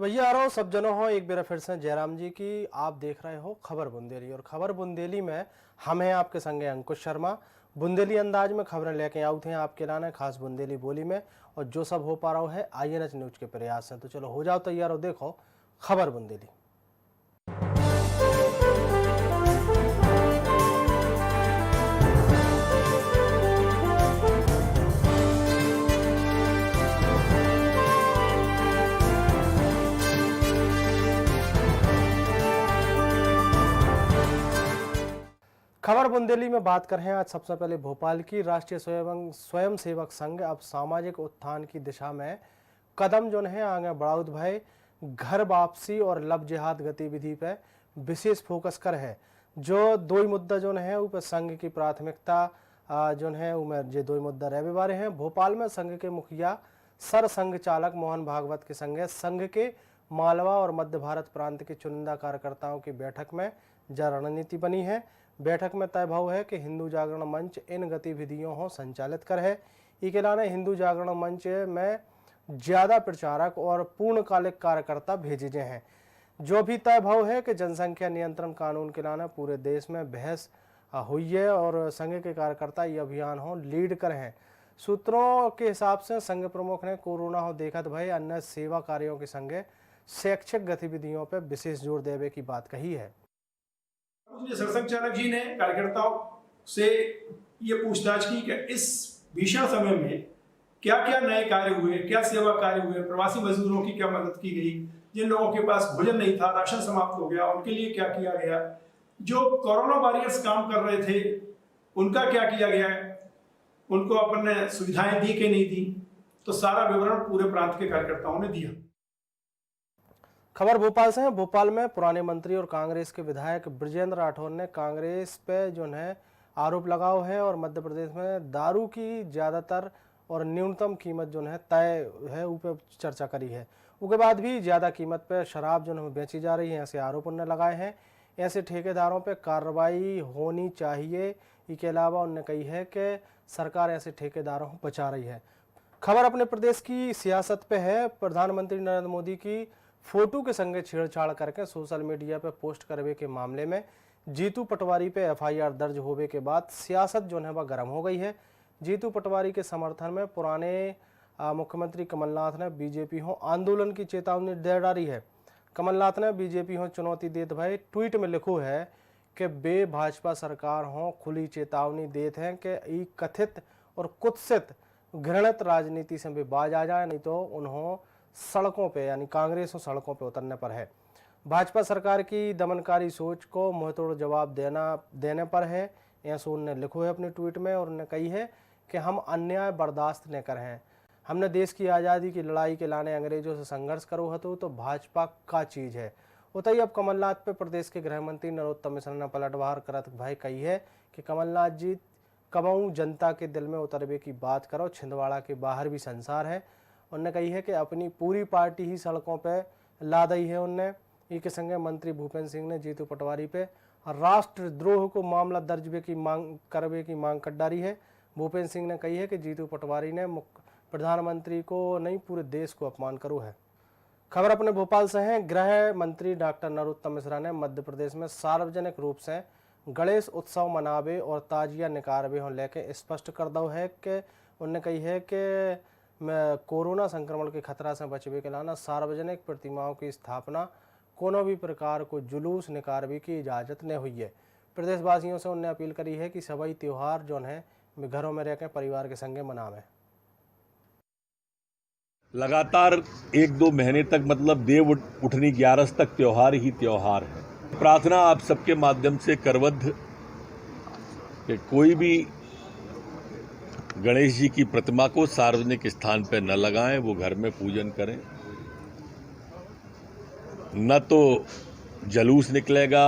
भैया आ रहा हो सब जनों हो एक बार फिर से जयराम जी की आप देख रहे हो खबर बुंदेली। और खबर बुंदेली में हम हैं आपके संगे अंकुश शर्मा। बुंदेली अंदाज में खबरें लेके आउट हैं आपके लाने खास बुंदेली बोली में। और जो सब हो पा रहा है INH न्यूज के प्रयास हैं। तो चलो हो जाओ तैयार हो, देखो खबर बुंदेली। खबर बुंदेली में बात कर रहे हैं आज सबसे पहले भोपाल की। राष्ट्रीय स्वयंसेवक संघ अब सामाजिक उत्थान की दिशा में कदम जो है आगे बढ़ाउत भाई घर वापसी और लव जिहाद गतिविधि पे विशेष फोकस कर है। जो दो ही मुद्दा जो है ऊपर संघ की प्राथमिकता जो है उमें जो दो ही मुद्दा रविवार हैं। भोपाल में संघ के मुखिया सर संघ चालक मोहन भागवत के संघ के मालवा और मध्य भारत प्रांत के चुनिंदा कार्यकर्ताओं की बैठक में जा रणनीति बनी है। बैठक में तय भाव है कि हिंदू जागरण मंच इन गतिविधियों को संचालित कर है। इसके अलावा हिंदू जागरण मंच में ज्यादा प्रचारक और पूर्णकालिक कार्यकर्ता भेजे गए हैं। जो भी तय भाव है कि जनसंख्या नियंत्रण कानून के लाने पूरे देश में बहस हुई है और संघ के कार्यकर्ता ये अभियान हो लीड कर हैं। सूत्रों के हिसाब से संघ प्रमुख ने कोरोना हो देखत भाई अन्य सेवा कार्यों के संगे शैक्षिक गतिविधियों पर विशेष जोर देने की बात कही है। सरसंघ चालक जी ने कार्यकर्ताओं से ये पूछताछ की कि इस भीषण समय में क्या क्या नए कार्य हुए, क्या सेवा कार्य हुए, प्रवासी मजदूरों की क्या मदद की गई, जिन लोगों के पास भोजन नहीं था, राशन समाप्त हो गया, उनके लिए क्या किया गया, जो कोरोना वॉरियर्स काम कर रहे थे उनका क्या किया गया, उनको अपन ने सुविधाएं दी कि नहीं दी। तो सारा विवरण पूरे प्रांत के कार्यकर्ताओं ने दिया। खबर भोपाल से है। भोपाल में पुराने मंत्री और कांग्रेस के विधायक ब्रजेंद्र राठौर ने कांग्रेस पे जो है आरोप लगाओ है और मध्य प्रदेश में दारू की ज्यादातर और न्यूनतम कीमत जो है तय है ऊपर चर्चा करी है। उसके बाद भी ज्यादा कीमत पे शराब जो है बेची जा रही है, ऐसे आरोप उन्होंने लगाए हैं। ऐसे ठेकेदारों पे कार्रवाई होनी चाहिए। इसके अलावा उन्होंने कही है कि सरकार ऐसे ठेकेदारों को बचा रही है। खबर अपने प्रदेश की सियासत पे है। प्रधानमंत्री नरेंद्र मोदी की फोटो के संगे छेड़छाड़ करके सोशल मीडिया पे पोस्ट करने के मामले में जीतू पटवारी पे FIR दर्ज होने के बाद सियासत जो है वह गर्म हो गई है। जीतू पटवारी के समर्थन में पुराने मुख्यमंत्री कमलनाथ ने बीजेपी हो आंदोलन की चेतावनी दे डाली है। कमलनाथ ने बीजेपी हो चुनौती देते भाई ट्वीट में लिखो है कि बे भाजपा सरकार हो खुली चेतावनी देते हैं कि ई कथित और कुत्सित घृणित राजनीति से भी बाज आ जाए, नहीं तो उन्होंने सड़कों पे यानी कांग्रेस और सड़कों पे उतरने पर है। भाजपा सरकार की दमनकारी सोच को मुंहतोड़ जवाब देने पर है, ऐसा उन्होंने लिखो है अपने ट्वीट में। और उन्होंने कही है कि हम अन्याय बर्दाश्त नहीं कर हैं। हमने देश की आज़ादी की लड़ाई के लाने अंग्रेजों से संघर्ष करो हतो तो भाजपा का चीज़ है। उतई अब कमलनाथ पे प्रदेश के गृह मंत्री नरोत्तम मिश्रा ने पलटवार करत भाई कही है कि कमलनाथ जी कबहू जनता के दिल में उतरवे की बात करो, छिंदवाड़ा के बाहर भी संसार है। उन्होंने कही है कि अपनी पूरी पार्टी ही सड़कों पे ला दी है। उनने इसके संगे मंत्री भूपेंद्र सिंह ने जीतू पटवारी पे राष्ट्रद्रोह को मामला दर्ज करवे की मांग कर डाली है। भूपेंद्र सिंह ने कही है कि जीतू पटवारी ने प्रधानमंत्री को नहीं पूरे देश को अपमान करो है। खबर अपने भोपाल से है। गृह मंत्री डॉक्टर नरोत्तम मिश्रा ने मध्य प्रदेश में सार्वजनिक रूप से गणेश उत्सव मनावे और ताजिया निकारवे हो लेके स्पष्ट कर दो है कि उन्होंने कही है कि कोरोना संक्रमण के खतरा से बचने के लाना सार्वजनिक प्रतिमाओं की स्थापना कोनो भी प्रकार को जुलूस निकारवी की इजाज़त नहीं हुई है। प्रदेशवासियों से उन्होंने अपील करी है कि सभी त्यौहार जो है घरों में रहकर परिवार के संगे मनावें। लगातार 1-2 महीने तक मतलब देव उठनी 11 तक त्यौहार ही त्यौहार है। प्रार्थना आप सबके माध्यम से करवद्ध कि कोई भी गणेश जी की प्रतिमा को सार्वजनिक स्थान पर न लगाएं, वो घर में पूजन करें। न तो जलूस निकलेगा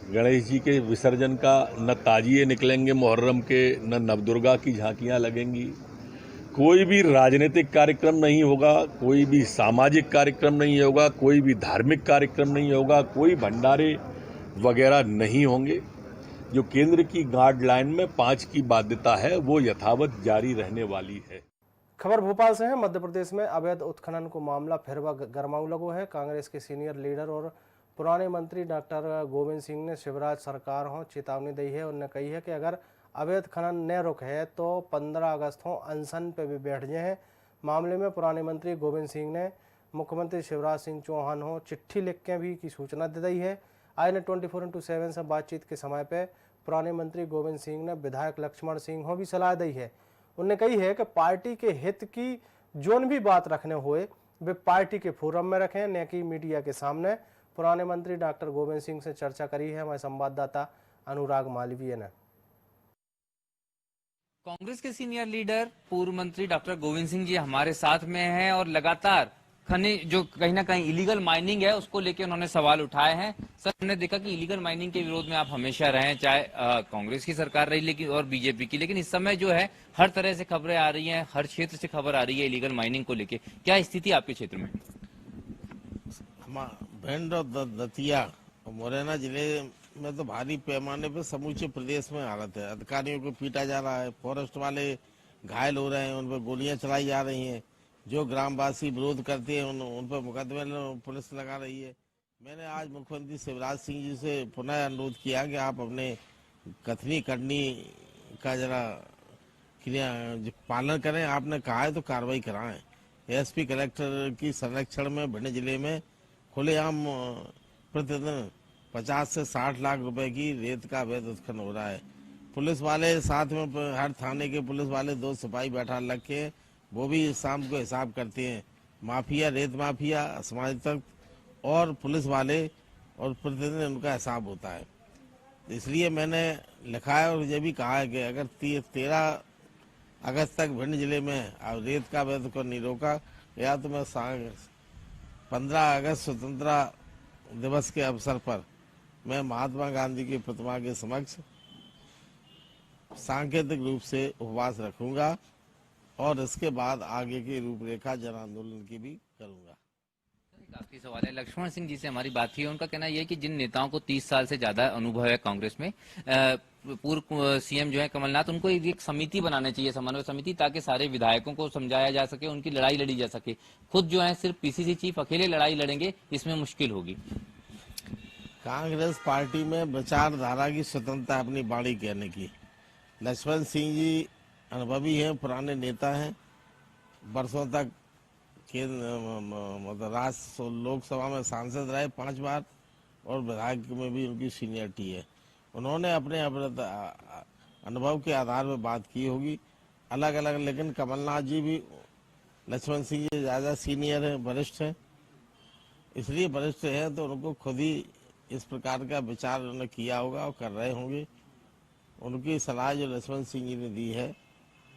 गणेश जी के विसर्जन का, न ताजिए निकलेंगे मुहर्रम के, न नवदुर्गा की झांकियां लगेंगी। कोई भी राजनीतिक कार्यक्रम नहीं होगा, कोई भी सामाजिक कार्यक्रम नहीं होगा, कोई भी धार्मिक कार्यक्रम नहीं होगा, कोई भंडारे वगैरह नहीं होंगे। जो केंद्र की गाइडलाइन में 5 की बाध्यता है वो यथावत जारी रहने वाली है। खबर भोपाल से है। मध्य प्रदेश में अवैध उत्खनन को मामला फिर गरमाऊ लगो है। कांग्रेस के सीनियर लीडर और पुराने मंत्री डॉक्टर गोविंद सिंह ने शिवराज सरकार हो चेतावनी दी है। उन्होंने कही है कि अगर अवैध खनन न रुके तो 15 अगस्त हो अनशन पे भी बैठ जाए हैं। मामले में पुराने मंत्री गोविंद सिंह ने मुख्यमंत्री शिवराज सिंह चौहान हो चिट्ठी लिख के भी की सूचना दे दी है। आज ने 24x7 से बातचीत के समय पे पुराने मंत्री गोविंद सिंह ने विधायक लक्ष्मण सिंह हो भी सलाह दी है। उन्होंने कही है कि पार्टी के हित की जोन भी बात रखने हुए वे पार्टी के फोरम में रखें, न कि मीडिया के सामने। पुराने मंत्री डॉक्टर गोविंद सिंह से चर्चा करी है हमारे संवाददाता अनुराग मालवीय ने। कांग्रेस के सीनियर लीडर पूर्व मंत्री डॉक्टर गोविंद सिंह जी हमारे साथ में हैं और लगातार खनिज जो कहीं ना कहीं इलीगल माइनिंग है उसको लेकर उन्होंने सवाल उठाए हैं। सर, हमने देखा कि इलीगल माइनिंग के विरोध में आप हमेशा रहे, चाहे कांग्रेस की सरकार रही लेकिन और बीजेपी की, लेकिन इस समय जो है हर तरह से खबरें आ रही हैं, हर क्षेत्र से खबर आ रही है इलीगल माइनिंग को लेकर। क्या स्थिति आपके क्षेत्र में? भिंड और दतिया और मुरैना जिले में तो भारी पैमाने पर समूचे प्रदेश में हालत है। अधिकारियों को पीटा जा रहा है, फॉरेस्ट वाले घायल हो रहे हैं, उन पर गोलियां चलाई जा रही हैं। जो ग्रामवासी विरोध करते हैं उन पर मुकदमे पुलिस लगा रही है। मैंने आज मुख्यमंत्री शिवराज सिंह जी से पुनः अनुरोध किया कि आप अपने कथनी करनी का जरा पालन करें। आपने कहा है तो कार्रवाई कराएं। एसपी कलेक्टर की संरक्षण में भिंड जिले में खुलेआम प्रतिदिन 50 से 60 लाख रुपए की रेत का अवैध उत्खनन हो रहा है। पुलिस वाले साथ में, हर थाने के पुलिस वाले 2 सिपाही बैठा रखे हैं, वो भी शाम को हिसाब करते हैं। माफिया, रेत माफिया, समाज तक और पुलिस वाले, और प्रतिदिन उनका हिसाब होता है। इसलिए मैंने लिखा है और ये भी कहा है कि अगर 13 अगस्त तक भिंड जिले में रेत का अवैध को नहीं रोका या तो मैं 15 अगस्त स्वतंत्रता दिवस के अवसर पर मैं महात्मा गांधी की प्रतिमा के समक्ष सांकेतिक रूप से उपवास रखूंगा और इसके बाद आगे की रूपरेखा जन आंदोलन की भी करूंगा। आखिरी सवाल है, लक्ष्मण सिंह जी से हमारी बात हुई, उनका कहना यह है कि जिन नेताओं को 30 साल से ज्यादा अनुभव है कांग्रेस में, पूर्व सीएम जो है कमलनाथ, उनको एक समिति बनानी चाहिए, समन्वय समिति, ताकि सारे विधायकों को समझाया जा सके, उनकी लड़ाई लड़ी जा सके। खुद जो है सिर्फ पीसीसी चीफ अकेले लड़ाई लड़ेंगे, इसमें मुश्किल होगी। कांग्रेस पार्टी में विचारधारा की स्वतंत्रता, अपनी बाणी कहने की। लक्ष्मण सिंह जी अनुभवी हैं, पुराने नेता हैं, वर्षों तक मतलब लोकसभा में सांसद रहे 5 बार और विधायक में भी उनकी सीनियरिटी है। उन्होंने अपने अनुभव के आधार पर बात की होगी अलग अलग, लेकिन कमलनाथ जी भी लक्ष्मण सिंह जी ज़्यादा सीनियर हैं, वरिष्ठ हैं। इसलिए वरिष्ठ हैं तो उनको खुद ही इस प्रकार का विचार उन्होंने किया होगा और कर रहे होंगे। उनकी सलाह जो लक्ष्मण सिंह जी ने दी है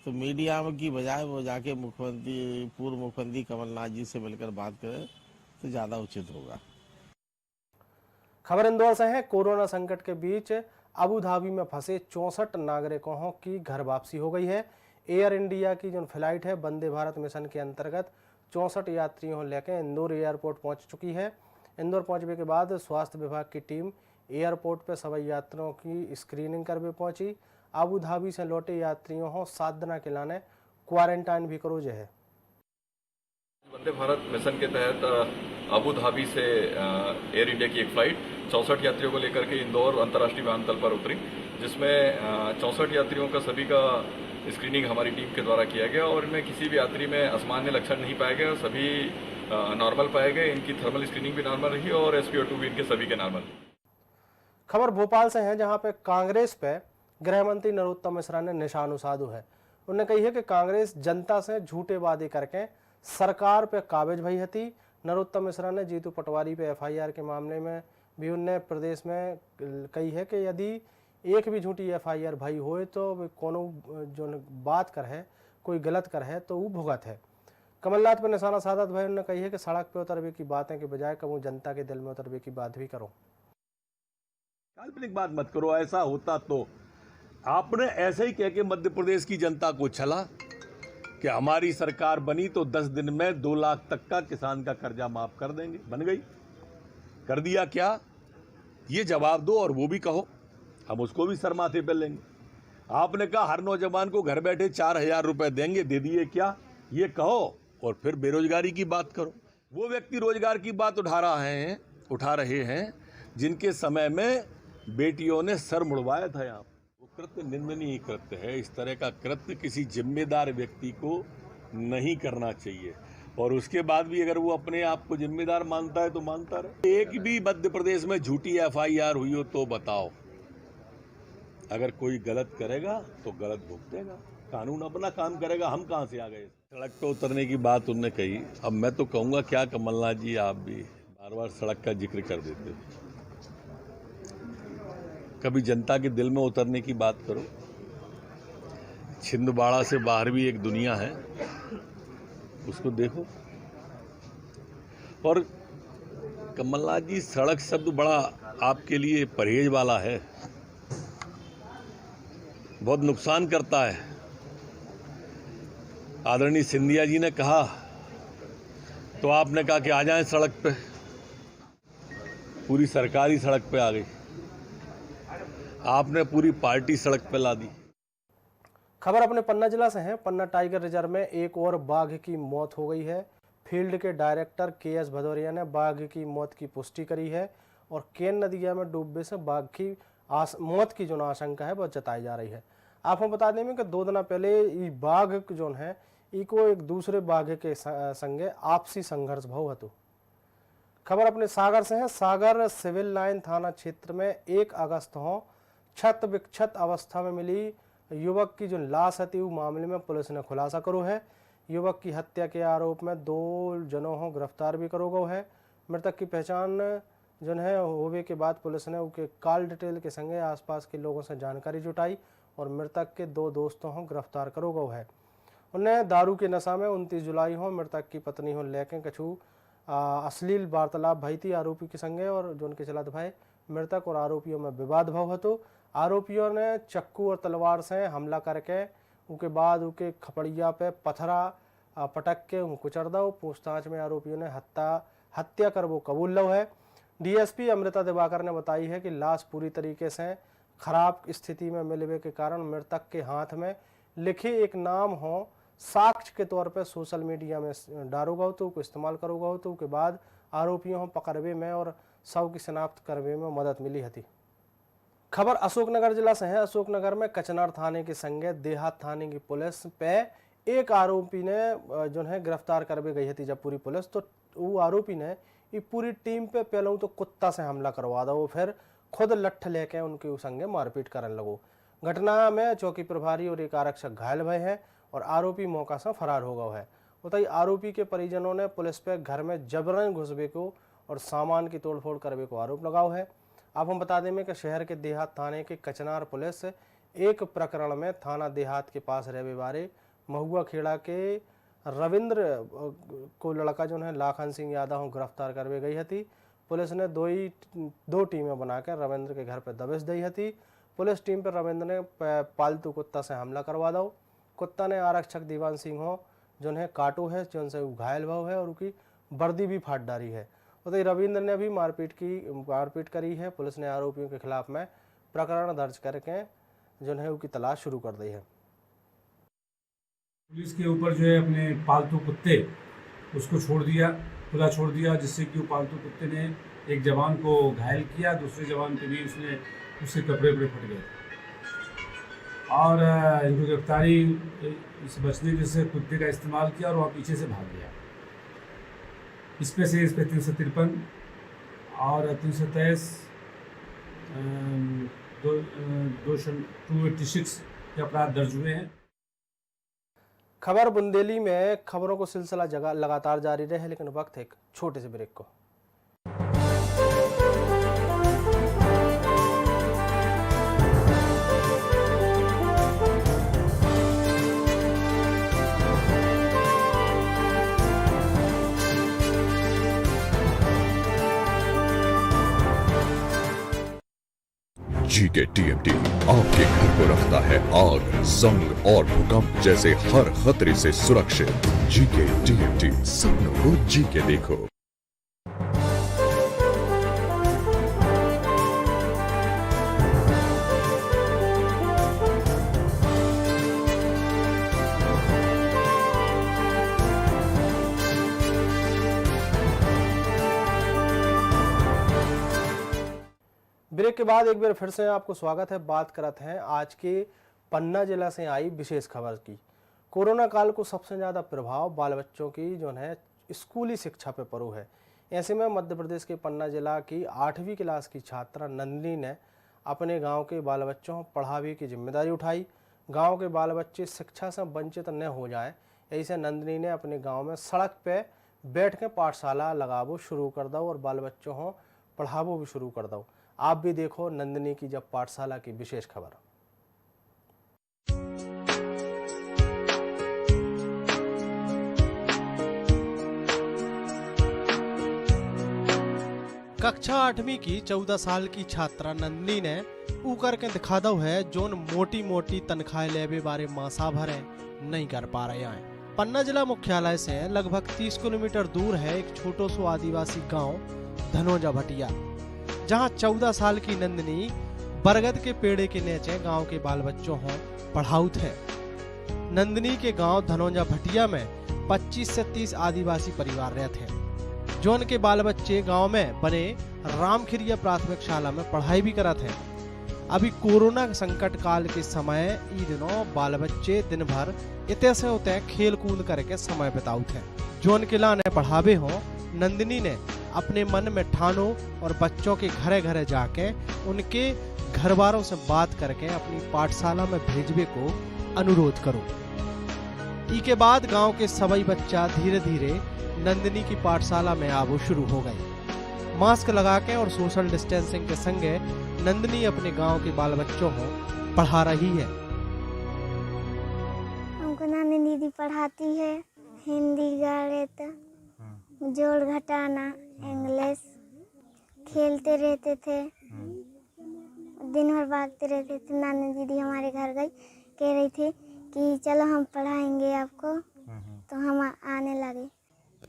तो मीडिया की बजाय वो जाके पूर्व मुख्यमंत्री कमलनाथ जी से मिलकर बात करें तो ज्यादा उचित होगा। खबर इंदौर से है। कोरोना संकट के बीच अबू धाबी में फंसे 64 नागरिकों की घर वापसी हो गई है। एयर इंडिया की जो फ्लाइट है वंदे भारत मिशन के अंतर्गत 64 यात्रियों लेकर इंदौर एयरपोर्ट पहुंच चुकी है। इंदौर पहुंचने के बाद स्वास्थ्य विभाग की टीम एयरपोर्ट पर सभी यात्रियों की स्क्रीनिंग करके पहुंची। अबू धाबी से लौटे यात्रियों को 7 दिन के लाने क्वारंटाइन भी करोज है। वंदे भारत मिशन के तहत अबू धाबी से एयर इंडिया की एक फ्लाइट 64 यात्रियों को लेकर के इंदौर अंतर्राष्ट्रीय विमानतल पर उतरी, जिसमें 64 यात्रियों का सभी का स्क्रीनिंग हमारी टीम के द्वारा किया गया और इनमें किसी भी यात्री में असामान्य लक्षण नहीं पाए गए। सभी नॉर्मल पाए गए। इनकी थर्मल स्क्रीनिंग भी नॉर्मल रही और SpO2 भी इनके सभी के नॉर्मल। खबर भोपाल से है, जहां पे कांग्रेस पे गृह मंत्री नरोत्तम मिश्रा ने निशाना साधा है। उन्होंने कही है कि कांग्रेस जनता से झूठे वादे करके सरकार पे काबिज भई थी। नरोत्तम मिश्रा ने जीतू पटवारी पे FIR के मामले में भी उनने प्रदेश में कही है कि यदि एक भी झूठी FIR भई होए तो कोनो जो बात कर है, कोई गलत कर है तो वो भुगत है। कमलनाथ पे निशाना साधत भाई उन्होंने कही है कि सड़क पे उतरवे की बातें के बजाय कबू जनता के दिल में उतरवे की बात भी करो। काल्पनिक बात मत करो। ऐसा होता तो आपने ऐसे ही कह के मध्य प्रदेश की जनता को छला कि हमारी सरकार बनी तो 10 दिन में 2 लाख तक का किसान का कर्जा माफ कर देंगे। बन गई? कर दिया क्या? ये जवाब दो और वो भी कहो, हम उसको भी सर माथे पर लेंगे। आपने कहा हर नौजवान को घर बैठे 4000 रुपए देंगे, दे दिए क्या? ये कहो और फिर बेरोजगारी की बात करो। वो व्यक्ति रोजगार की बात उठा रहे हैं जिनके समय में बेटियों ने सर मुड़वाया था यहाँ। वो कृत्य निंदनीय कृत्य है। इस तरह का कृत्य किसी जिम्मेदार व्यक्ति को नहीं करना चाहिए। और उसके बाद भी अगर वो अपने आप को जिम्मेदार मानता है तो मानता रहे। एक भी मध्य प्रदेश में झूठी FIR हुई हो तो बताओ। अगर कोई गलत करेगा तो गलत भुगतेगा, कानून अपना काम करेगा। हम कहाँ से आ गए? सड़क पे उतरने की बात उन्होंने कही। अब मैं तो कहूँगा क्या कमलनाथ जी, आप भी बार बार सड़क का जिक्र कर देते हो। कभी जनता के दिल में उतरने की बात करो। छिंदवाड़ा से बाहर भी एक दुनिया है, उसको देखो। और कमलनाथ जी, सड़क शब्द बड़ा आपके लिए परहेज वाला है, बहुत नुकसान करता है। आदरणीय सिंधिया जी ने कहा तो आपने कहा कि आ जाएं सड़क पे, पूरी सरकार ही सड़क पे आ गई। आपने पूरी पार्टी सड़क पे ला दी। खबर अपने पन्ना जिला से है। पन्ना टाइगर रिजर्व में एक और बाघ की मौत हो गई है। फील्ड के डायरेक्टर KS भदौरिया ने बाघ की मौत की पुष्टि करी है और केन नदिया में डूबने से बाघ की मौत की जो आशंका है वह जताई जा रही है। आपको बता दें कि 2 दिन पहले ये बाघ जो है इको एक दूसरे बाघ के संगे आपसी संघर्ष भव हतु। खबर अपने सागर से है। सागर सिविल लाइन थाना क्षेत्र में 1 अगस्त को क्षत विक्षत अवस्था में मिली युवक की जो लाश थी वो मामले में पुलिस ने खुलासा करो है। युवक की हत्या के आरोप में 2 जनों को गिरफ्तार भी करो गो है। मृतक की पहचान जो है होने के बाद पुलिस ने उनके कॉल डिटेल के संगे आसपास के लोगों से जानकारी जुटाई और मृतक के 2 दोस्तों को गिरफ्तार करो गो है। उन्हें दारू के नशा में 29 जुलाई को मृतक की पत्नी हो लेके कछु अश्लील वार्तालाप भई थी आरोपी के संगे और जो उनके चलत भाई मृतक और आरोपियों में विवाद भव हतो। आरोपियों ने चक्कू और तलवार से हमला करके उनके बाद उनके खपड़िया पे पथरा पटक के कुचर दो। पूछताछ में आरोपियों ने हत्या कर वो कबूल लो है। DSP अमृता दिवाकर ने बताई है कि लाश पूरी तरीके से खराब स्थिति में मिलने के कारण मृतक के हाथ में लिखे एक नाम हो साक्ष्य के तौर पर सोशल मीडिया में डालोगा तो इस्तेमाल करोगा तो के बाद आरोपियों को पकड़वे में और शव की शिनाख्त करने में मदद मिली थी। खबर अशोकनगर जिला से है। अशोकनगर में कचनार थाने के संगे देहात थाने की पुलिस पे एक आरोपी ने जो है गिरफ्तार करवे गई थी जब पूरी पुलिस, तो वो आरोपी ने ये पूरी टीम पे पहले तो कुत्ता से हमला करवा दो, फिर खुद लठ लेके उनके संगे मारपीट करने लगो। घटना में चौकी प्रभारी और एक आरक्षक घायल भय है और आरोपी मौका से फरार हो गया है। बताइए आरोपी के परिजनों ने पुलिस पे घर में जबरन घुसबे को और सामान की तोड़फोड़ करने को आरोप लगाओ है। आप हम बता दें कि शहर के देहात थाने के कचनार पुलिस एक प्रकरण में थाना देहात के पास रहने वाले महुआ खेड़ा के रविंद्र को लड़का जो है लाखन सिंह यादव को गिरफ्तार करवे गई थी। पुलिस ने दो टीमें बनाकर रविंद्र के घर पर दबिश दी थी। पुलिस टीम पर रविंद्र ने पालतू कुत्ता से हमला करवा दो। कुत्ता ने आरक्षक दीवान सिंह हो जो है काटो है, जिनसे घायल भाव है और उनकी वर्दी भी फाट डाली है। तो रविंद्र ने भी मारपीट करी है। पुलिस ने आरोपियों के खिलाफ में प्रकरण दर्ज करके जो है उनकी तलाश शुरू कर दी है। पुलिस के ऊपर जो है अपने पालतू कुत्ते उसको खुला छोड़ दिया, जिससे कि वो पालतू कुत्ते ने एक जवान को घायल किया, दूसरे जवान के भी उससे कपड़े फट गए और इनको गिरफ्तारी इस बचने से कुत्ते का इस्तेमाल किया और वहाँ पीछे से भाग गया। इस पे 353 और 323 286 के अपराध दर्ज हुए हैं। खबर बुंदेली में खबरों को सिलसिला लगातार जारी रहे, लेकिन वक्त एक छोटे से ब्रेक को। जीके टीएमटी आपके घर को रखता है आग, जंग और भूकंप जैसे हर खतरे से सुरक्षित। जीके टीएमटी, सपनों को जीके देखो। ब्रेक के बाद एक बार फिर से आपको स्वागत है। बात करते हैं आज के पन्ना जिला से आई विशेष खबर की। कोरोना काल को सबसे ज़्यादा प्रभाव बाल बच्चों की जो है स्कूली शिक्षा पे पड़ू है। ऐसे में मध्य प्रदेश के पन्ना जिला की 8वीं क्लास की छात्रा नंदिनी ने अपने गांव के बाल बच्चों पढ़ावे की जिम्मेदारी उठाई। गांव के बाल बच्चे शिक्षा से वंचित न हो जाए, ऐसे नंदिनी ने अपने गांव में सड़क पे बैठ के पाठशाला लगावो शुरू कर दो और बाल बच्चों हो पढ़ावो भी शुरू कर दो। आप भी देखो नंदिनी की जब पाठशाला की विशेष खबर। कक्षा 8वीं की 14 साल की छात्रा नंदिनी ने ऊ करके दिखा दो है जोन मोटी मोटी तनख्वाह लेवे बारे मासा भरे नहीं कर पा रहे हैं। पन्ना जिला मुख्यालय से लगभग 30 किलोमीटर दूर है एक छोटो सो आदिवासी गांव धनोजा भटिया, जहां 14 साल की नंदिनी बरगद के पेड़े के नीचे गांव के बाल बच्चों हो पढ़ाउत है। नंदिनी के गांव धनोजा भटिया में 25 से 30 आदिवासी परिवार रहते हैं, जो उनके बाल बच्चे गांव में बने रामखिरिया प्राथमिक शाला में पढ़ाई भी करते हैं। अभी कोरोना संकट काल के समय ई दिनों बाल बच्चे दिन भर इतने से उतने खेल कूद करके समय बिताउत हैं। जो उनके लाने पढ़ावे हो, नंदिनी ने अपने मन में ठानो और बच्चों के घरे घरे जाके उनके घर वालों से बात करके अपनी पाठशाला में भेजवे को अनुरोध करो। ई के बाद गांव के सभी बच्चा धीरे धीरे नंदिनी की पाठशाला में आवो शुरू हो गए। मास्क लगा के और सोशल डिस्टेंसिंग के संगे नंदिनी अपने गांव के बाल बच्चों को पढ़ा रही है। हमको नानी दीदी पढ़ाती है हिंदी, गणित, जोड़ घटाना, इंग्लिश। खेलते रहते थे, दिन भर भागते रहते थे। नानी दीदी हमारे घर गई, कह रही थी कि चलो हम पढ़ाएंगे आपको, तो हम आने लगे।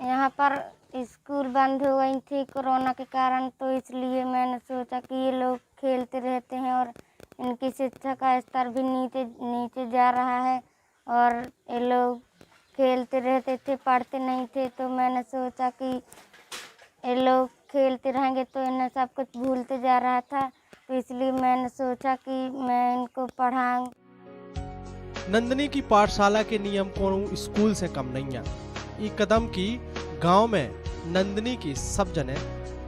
यहाँ पर स्कूल बंद हो गई थी कोरोना के कारण, तो इसलिए मैंने सोचा कि ये लोग खेलते रहते हैं और इनकी शिक्षा का स्तर भी नीचे जा रहा है और ये लोग खेलते रहते थे, पढ़ते नहीं थे। तो मैंने सोचा कि ये लोग खेलते रहेंगे तो इन्हें सब कुछ भूलते जा रहा था, तो इसलिए मैंने सोचा कि मैं इनको पढ़ाऊं। नंदिनी की पाठशाला के नियम को स्कूल से कम नहीं है। ये कदम की गांव में नंदिनी की सब जने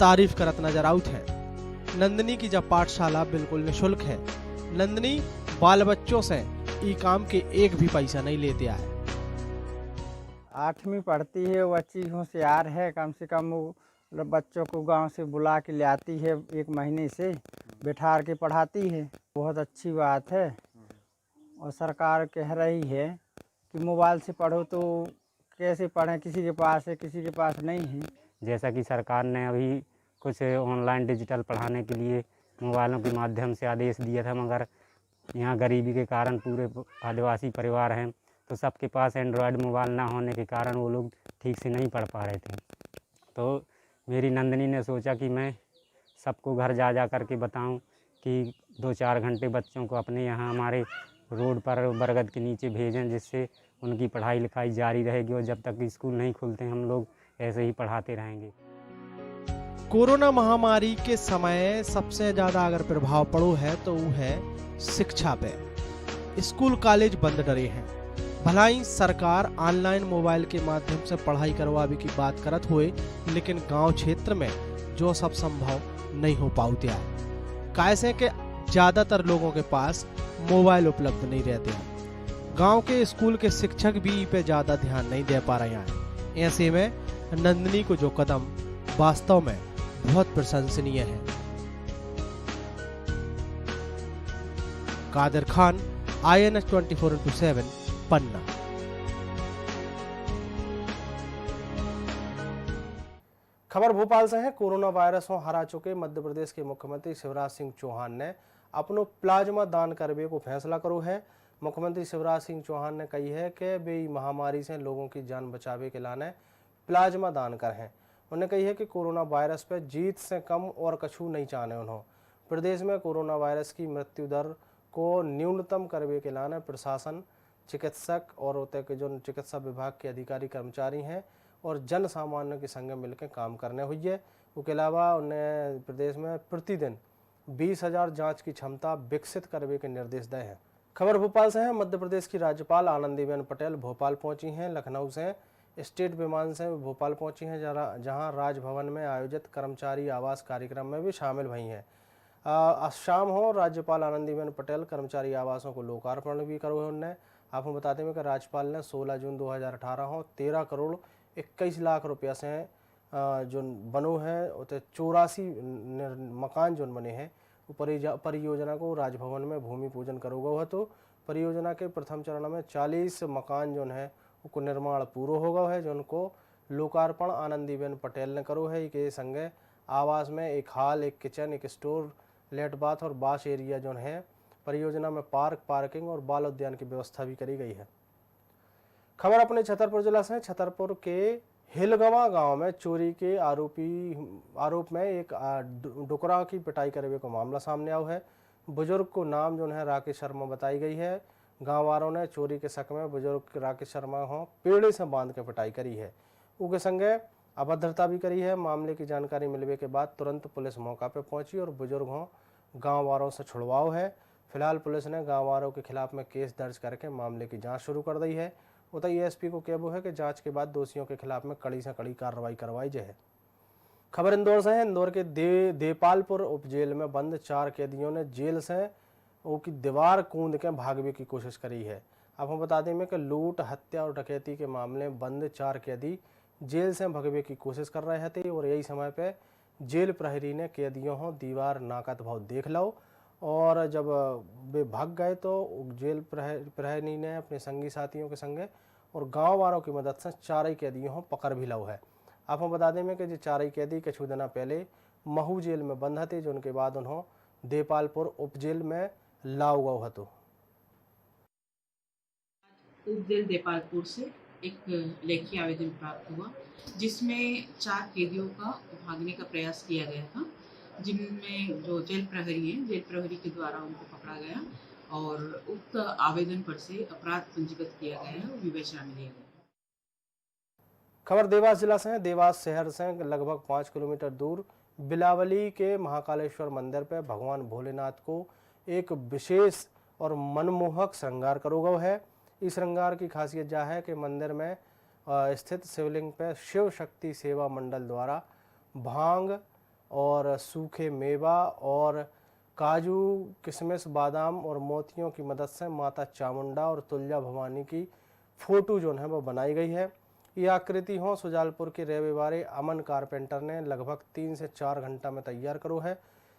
तारीफ करत नजर आउत है। नंदिनी की जब पाठशाला बिल्कुल निःशुल्क है। नंदिनी बाल बच्चों से ई काम के एक भी पैसा नहीं लेते आए। 8वीं पढ़ती है, वो अच्छी होशियार है। कम से कम वो बच्चों को गांव से बुला के ले आती है, 1 महीने से बैठा के पढ़ाती है। बहुत अच्छी बात है। और सरकार कह रही है कि मोबाइल से पढ़ो, तो कैसे पढ़ें, किसी के पास है किसी के पास नहीं है। जैसा कि सरकार ने अभी कुछ ऑनलाइन डिजिटल पढ़ाने के लिए मोबाइलों के माध्यम से आदेश दिया था, मगर यहाँ गरीबी के कारण पूरे आदिवासी परिवार हैं, तो सबके पास एंड्रॉयड मोबाइल ना होने के कारण वो लोग ठीक से नहीं पढ़ पा रहे थे। तो मेरी नंदिनी ने सोचा कि मैं सबको घर जा जा कर के बताऊँ कि 2-4 घंटे बच्चों को अपने यहाँ हमारे रोड पर बरगद के नीचे भेजें, जिससे उनकी पढ़ाई लिखाई जारी रहेगी और जब तक स्कूल नहीं खुलते हम लोग ऐसे ही पढ़ाते रहेंगे। कोरोना महामारी के समय सबसे ज्यादा अगर प्रभाव पड़ो है तो वो है शिक्षा पे। स्कूल कॉलेज बंद डरे हैं। भलाई सरकार ऑनलाइन मोबाइल के माध्यम से पढ़ाई करवाने की बात करत हुए, लेकिन गांव क्षेत्र में जो सब संभव नहीं हो पाते है। कैसे के ज्यादातर लोगों के पास मोबाइल उपलब्ध नहीं रहते हैं। गांव के स्कूल के शिक्षक भी पे ज्यादा ध्यान नहीं दे पा रहे हैं। ऐसे में नंदिनी को जो कदम वास्तव में बहुत प्रशंसनीय है। कादिर खान, INS 24/7 पन्ना। खबर भोपाल से है। कोरोना वायरस को हरा चुके मध्य प्रदेश के मुख्यमंत्री शिवराज सिंह चौहान ने अपनो प्लाज्मा दान करने को फैसला करो है। मुख्यमंत्री शिवराज सिंह चौहान ने कही है कि वे महामारी से लोगों की जान बचावे के लाने प्लाज्मा दान कर हैं। उन्होंने कही है कि कोरोना वायरस पर जीत से कम और कछु नहीं चाहने। उन्होंने प्रदेश में कोरोना वायरस की मृत्यु दर को न्यूनतम करने के लाने प्रशासन, चिकित्सक और होते के जो चिकित्सा विभाग के अधिकारी कर्मचारी हैं और जन सामान्य के संग मिलकर काम करने हुई है। उसके अलावा उन्हें प्रदेश में प्रतिदिन 20,000 जांच की क्षमता विकसित करने के निर्देश दिए हैं। खबर भोपाल से है। मध्य प्रदेश की राज्यपाल आनंदीबेन पटेल भोपाल पहुंची हैं। लखनऊ से स्टेट विमान से भोपाल पहुंची हैं, जहां राजभवन में आयोजित कर्मचारी आवास कार्यक्रम में भी शामिल हुई हैं। शाम हो राज्यपाल आनंदीबेन पटेल कर्मचारी आवासों को लोकार्पण भी करो उनने। आपको बता दें कि राज्यपाल ने 16 जून 2018 हो 13 करोड़ 21 लाख रुपया से जो बनो है उते 84 मकान जो बने हैं परियोजना को राजभवन में भूमि पूजन करोगे है। तो परियोजना के प्रथम चरण में 40 मकान जो है उनको निर्माण पूरा होगा है, जिनको लोकार्पण आनंदीबेन पटेल ने करो है। के संगे आवास में एक हॉल, एक किचन, एक स्टोर, लेट बाथ और बाश एरिया जो है। परियोजना में पार्किंग और बाल उद्यान की व्यवस्था भी करी गई है। खबर अपने छतरपुर जिला से। छतरपुर के हिलगवा गांव में चोरी के आरोप में एक डुकरा की पिटाई करने का मामला सामने आया है। बुजुर्ग को नाम जो है राकेश शर्मा बताई गई है। गांव वालों ने चोरी के शक में बुजुर्ग राकेश शर्मा को पेड़े से बांध के पिटाई करी है। उनके संगे अभद्रता भी करी है। मामले की जानकारी मिलने के बाद तुरंत पुलिस मौका पर पहुंची और बुजुर्ग को गाँव वालों से छुड़वाओ है। फिलहाल पुलिस ने गाँव वालों के खिलाफ में केस दर्ज करके मामले की जाँच शुरू कर दी है। उतई एसपी को कहबो है कि जांच के बाद दोषियों के खिलाफ में कड़ी से कड़ी कार्रवाई करवाई जाए। खबर इंदौर से है। इंदौर के देपालपुर उप जेल में बंद 4 कैदियों ने जेल से की दीवार कूद के भागने की कोशिश करी है। आपको बता दें कि लूट, हत्या और डकैती के मामले में बंद 4 कैदी जेल से भगवे की कोशिश कर रहे थे और यही समय पे जेल प्रहरी ने कैदियों को दीवार नाकत भाव देख लो और जब वे भाग गए तो जेल प्रहरी ने अपने संगी साथियों के संगे और गांव वालों की मदद से 4 कैदियों को पकड़ भी लो है। आपको बता दें कि जो 4 कैदी कुछ दिन पहले महू जेल में बंद थे, जो उनके बाद उन्होंने देपालपुर उप जेल में लाओ गौ हतो। उप जेल देपालपुर से एक लेखी आवेदन प्राप्त हुआ जिसमें 4 कैदियों का भागने का प्रयास किया गया था, जिनमें जो जेल प्रहरी है, जेल प्रहरी के द्वारा उनको पकड़ा गया और उक्त आवेदन पर से अपराध पंजीबद्ध किया गया है और विवेचना में लिया गया। खबर देवास जिला से है। देवास शहर से लगभग 5 किलोमीटर दूर बिलावली के महाकालेश्वर मंदिर पर भगवान भोलेनाथ को एक विशेष और मनमोहक श्रृंगार करो है। इस श्रृंगार की खासियत यह है कि मंदिर में स्थित शिवलिंग पर शिव शक्ति सेवा मंडल द्वारा भांग और सूखे मेवा और काजू, किशमिश, बादाम और मोतियों की मदद से माता चामुंडा और तुलजा भवानी की फोटो जो है वो बनाई गई है। ये आकृति हो सुजालपुर के रविवारे अमन कारपेंटर ने लगभग 3 से 4 घंटा में तैयार करो है।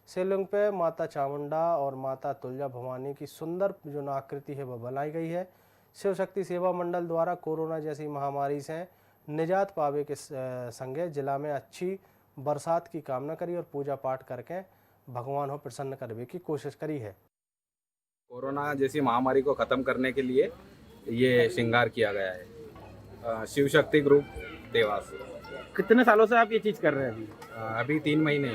शिवलिंग पे माता चामुंडा और माता तुलजा भवानी की सुंदर जो आकृति है वह बनाई गई है। शिव शक्ति सेवा मंडल द्वारा कोरोना जैसी महामारी से निजात पावे के संगे जिला में अच्छी बरसात की कामना करी और पूजा पाठ करके भगवान को प्रसन्न करने की कोशिश करी है। कोरोना जैसी महामारी को ख़त्म करने के लिए ये श्रृंगार किया गया है। शिव शक्ति ग्रुप देवास। कितने सालों से आप ये चीज़ कर रहे हैं? अभी 3 महीने।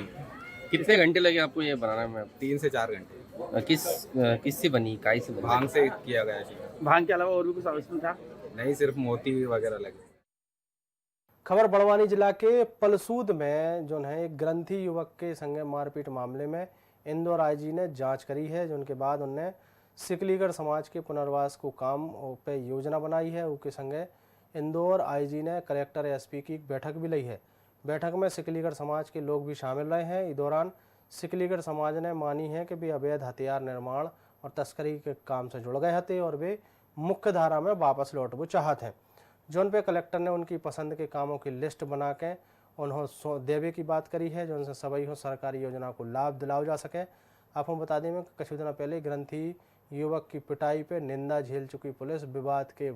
कितने घंटे लगे आपको ये बनाने में? 3 से 4 घंटे। किस से बनी, काई से बनी? भांग से किया गया है। भांग के अलावा और भी कुछ इसमें था? नहीं, सिर्फ मोती वगैरह लगे। खबर बड़वानी जिला के पलसूद में जो है एक ग्रंथी युवक के संगे मारपीट मामले में इंदौर आईजी ने जांच करी है, जो उनके बाद उनने सिकलीगढ़ समाज के पुनर्वास को काम पे योजना बनाई है। उसके संगे इंदौर आईजी ने कलेक्टर एसपी की बैठक भी ली है। बैठक में सिकलीगढ़ समाज के लोग भी शामिल रहे हैं। इस दौरान सिकलीगढ़ समाज ने मानी है कि वे अवैध हथियार निर्माण और तस्करी के काम से जुड़ गए थे और वे मुख्य धारा में वापस लौटना चाहते हैं। जोन पे कलेक्टर ने उनकी पसंद के कामों की लिस्ट बना के उन्होंने देवे की बात करी है, जो उनसे सभी हो सरकारी योजना को लाभ दिलाया जा सके। आपको बता दें कि कुछ दिन पहले ग्रंथी युवक की पिटाई पे निंदा झेल चुकी पुलिस विवाद के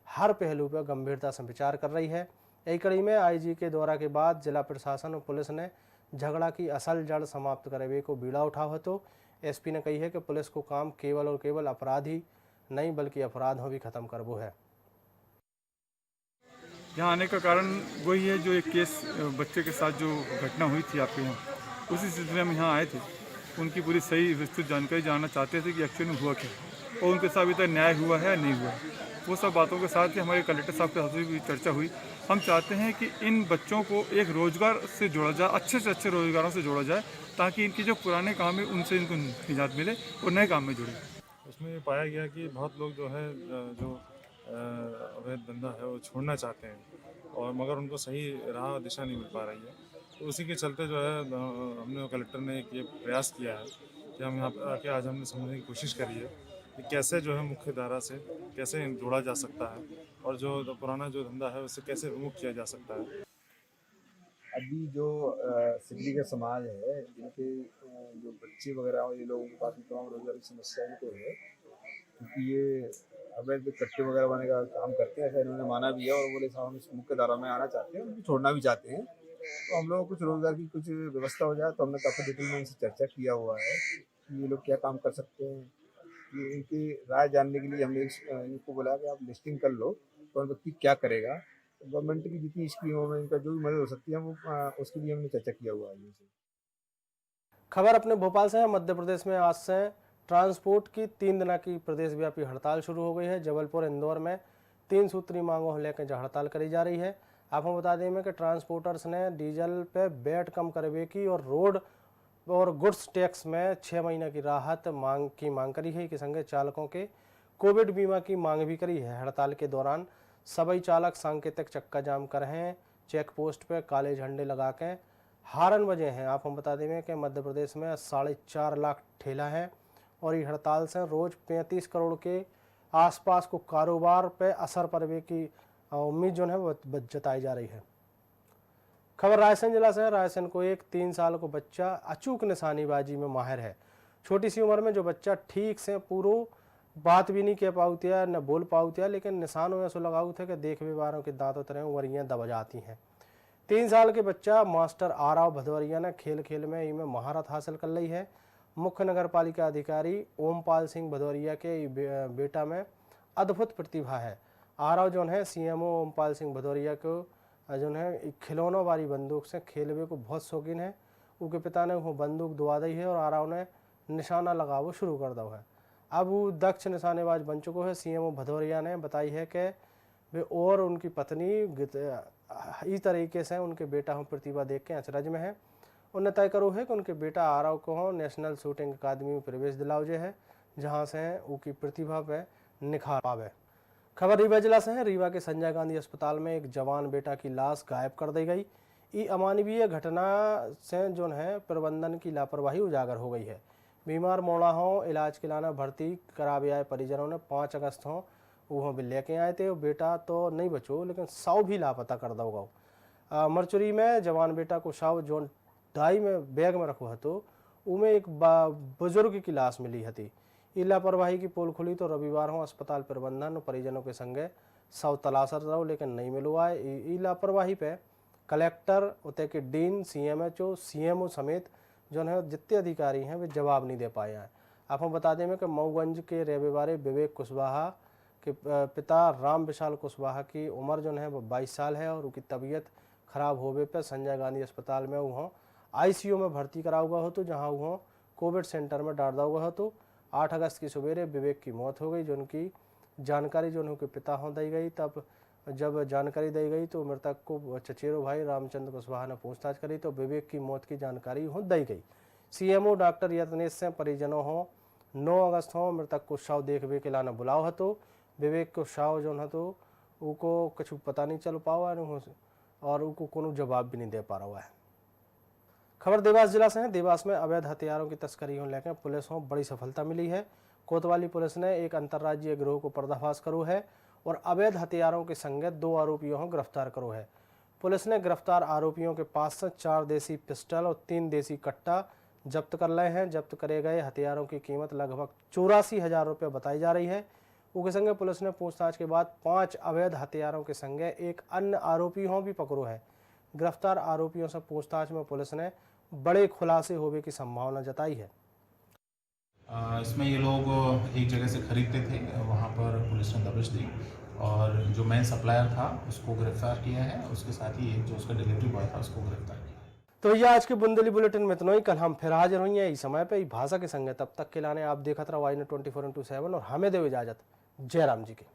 हर पहलू पर गंभीरता से विचार कर रही है। यही कड़ी में आईजी के दौरा के बाद जिला प्रशासन और पुलिस ने झगड़ा की असल जड़ समाप्त करने को बीड़ा उठा हो। तो एसपी ने कही है कि पुलिस को काम केवल और केवल अपराधी नहीं बल्कि अपराधों भी खत्म करना है। यहाँ आने का कारण वही है, जो एक केस बच्चे के साथ जो घटना हुई थी आपके यहाँ, उसी सिलसिले में यहाँ आए थे। उनकी पूरी सही विस्तृत जानकारी जानना चाहते थे कि एक्चुअली में हुआ क्या और उनके साथ अभी तक न्याय हुआ है या नहीं हुआ। वो सब बातों के साथ ही हमारे कलेक्टर साहब के साथ भी चर्चा हुई। हम चाहते हैं कि इन बच्चों को एक रोज़गार से जोड़ा जाए, अच्छे से अच्छे रोज़गारों से जोड़ा जाए, ताकि इनके जो पुराने काम है उनसे इनको निजात मिले और नए काम में जुड़े। उसमें ये पाया गया कि बहुत लोग जो है जो अवैध धंधा है वो छोड़ना चाहते हैं, और मगर उनको सही राह दिशा नहीं मिल पा रही है। तो उसी के चलते जो है हमने कलेक्टर ने एक ये प्रयास किया है कि हम यहाँ पर आके आज हमने समझने की कोशिश करी है कि कैसे जो है मुख्य धारा से कैसे जोड़ा जा सकता है, और जो पुराना जो धंधा है उससे कैसे विमुख किया जा सकता है। अभी जो सिगरी का समाज है, जिनके जो बच्चे वगैरह और ये लोगों के पास में तमाम रोजगार की समस्या भी तो है, क्योंकि ये अवैध कट्टे वगैरह बनाने का काम करते हैं, ऐसा इन्होंने माना भी है। और बोले साहब हम इस मुख्य धारा में आना चाहते हैं, उनको छोड़ना भी चाहते हैं, तो हम लोग को कुछ रोजगार की कुछ व्यवस्था हो जाए। तो हमने काफ़ी डिटेल में इनसे चर्चा किया हुआ है कि ये लोग क्या काम कर सकते हैं। ये इनकी राय जानने के लिए हमने इनको बोला कि आप लिस्टिंग कर लो, कौन व्यक्ति क्या करेगा। गवर्नमेंट की जितनी स्कीमों में इनका जो भी मदद हो सकती है, वो उसके लिए हमने चर्चा किया हुआ है। खबर अपने भोपाल से है। मध्य प्रदेश में आज से ट्रांसपोर्ट की 3 दिनों की प्रदेशव्यापी हड़ताल शुरू हो गई है। जबलपुर, इंदौर में 3 सूत्री मांगों को लेकर हड़ताल करी जा रही है। आपको बता दें कि ट्रांसपोर्टर्स ने डीजल पे वैट कम करने की और रोड और गुड्स टैक्स में 6 महीने की राहत मांग करी है। कि संगे चालकों के कोविड बीमा की मांग भी करी है। हड़ताल के दौरान सभी चालक सांकेतिक चक्का जाम कर रहे हैं, चेक पोस्ट पे काले झंडे लगा के हारन बजे हैं। आप हम बता दें कि मध्य प्रदेश में 4.5 लाख ठेला है और ये हड़ताल से रोज 35 करोड़ के आसपास को कारोबार पे असर पड़ने की उम्मीद जो है वो जताई जा रही है। खबर रायसेन जिला से है। रायसेन को एक 3 साल को बच्चा अचूक निशानेबाजी में माहिर है। छोटी सी उम्र में जो बच्चा ठीक से पूरा बात भी नहीं कह पाऊतिया, न बोल पाऊतिया, लेकिन निशानों ऐसा लगाऊ थे कि देख भी बारों के दांतों तरह उंगलियां दब जाती हैं। 3 साल के बच्चा मास्टर आराव भदौरिया ने खेल खेल में इनमें महारत हासिल कर ली है। मुख्य नगर पालिका अधिकारी ओमपाल सिंह भदौरिया के बेटा में अद्भुत प्रतिभा है। आराव जो है सीएमओ ओमपाल सिंह भदौरिया को जो है खिलौनों वाली बंदूक से खेलवे को बहुत शौकीन है। उनके पिता ने वो बंदूक दुआ दी है और आराव ने निशाना लगावो शुरू कर दो है। अब वो दक्ष निशानेबाज बन चुको है। सीएमओ भदौरिया ने बताई है कि वे और उनकी पत्नी इस तरीके से उनके बेटा हो प्रतिभा देख के अचरज में है। उन्हें तय करो है कि उनके बेटा आराव को हो नेशनल शूटिंग अकादमी में प्रवेश दिलाओ जे है, जहाँ से उनकी प्रतिभा पे निखार पावे। खबर रीवा जिला से है। रीवा के संजय गांधी अस्पताल में एक जवान बेटा की लाश गायब कर दी गई। ये अमानवीय घटना से जो है प्रबंधन की लापरवाही उजागर हो गई है। बीमार मोड़ा हो इलाज के लाना भर्ती करावे आए परिजनों ने 5 अगस्त हो वो भी लेके आए थे। बेटा तो नहीं बचो, लेकिन शव भी लापता कर दो। मरचुरी में जवान बेटा को शव जो डाई में बैग में रखो हतो, उमें एक बुजुर्ग की लाश मिली हती। लापरवाही की पोल खुली तो रविवार हो अस्पताल प्रबंधन और परिजनों के संगे शव तलाशर रहो, लेकिन नहीं मिलो आए। लापरवाही पे कलेक्टर उते के डीन सीएमएचओ सीएमओ समेत जो है जितने अधिकारी हैं वे जवाब नहीं दे पाए हैं। आपको बता दें कि मऊगंज के रविवारे विवेक कुशवाहा के पिता राम विशाल कुशवाहा की उम्र जो है वो 22 साल है और उनकी तबीयत खराब होने पर संजय गांधी अस्पताल में वो आईसीयू में भर्ती करा हुआ हो, तो जहाँ वो कोविड सेंटर में डाल हुआ हो। तो 8 अगस्त की सवेरे विवेक की मौत हो गई। जो उनकी जानकारी जो उनके पिता हो दी गई, तब जब जानकारी दी गई तो मृतक को चचेरो भाई रामचंद्र कुशवाहा ने पूछताछ करी तो विवेक की मौत की जानकारी हो दी गई। सीएमओ डॉक्टर यत्नेश से परिजनों हो 9 अगस्त हो मृतक को शव देखने के लाना बुलाओ हतो। विवेक को शव जो है तो उनको कुछ पता नहीं चल पावा और उनको कोनो जवाब भी नहीं दे पा रहा है। खबर देवास जिला से है। देवास में अवैध हथियारों की तस्करी को लेकर पुलिस को बड़ी सफलता मिली है। कोतवाली पुलिस ने एक अंतर्राज्यीय गिरोह को पर्दाफाश करो है और अवैध हथियारों के संगे 2 आरोपियों को गिरफ्तार करो है। पुलिस ने गिरफ्तार आरोपियों के पास से 4 देसी पिस्टल और 3 देसी कट्टा जब्त कर लिए हैं। जब्त करे गए हथियारों की कीमत लगभग 84,000 रुपये बताई जा रही है। उसके संगे पुलिस ने पूछताछ के बाद 5 अवैध हथियारों के संगे एक अन्य आरोपियों भी पकड़ो है। गिरफ्तार आरोपियों से पूछताछ में पुलिस ने बड़े खुलासे होने की संभावना जताई है। इसमें ये लोग एक जगह से खरीदते थे, वहाँ पर पुलिस ने दबिश दी और जो मेन सप्लायर था उसको गिरफ्तार किया है। उसके साथ ही एक जो उसका डिलीवरी बॉय था उसको गिरफ्तार किया। तो ये आज के बुंदेली बुलेटिन में इतना ही। कल हम फिर हाजिर होंगे इस समय पे भाषा के संगे। तब तक के लाने आप देखते रहो वाई 24/7 और हमें दो इजाजत। जय राम जी की।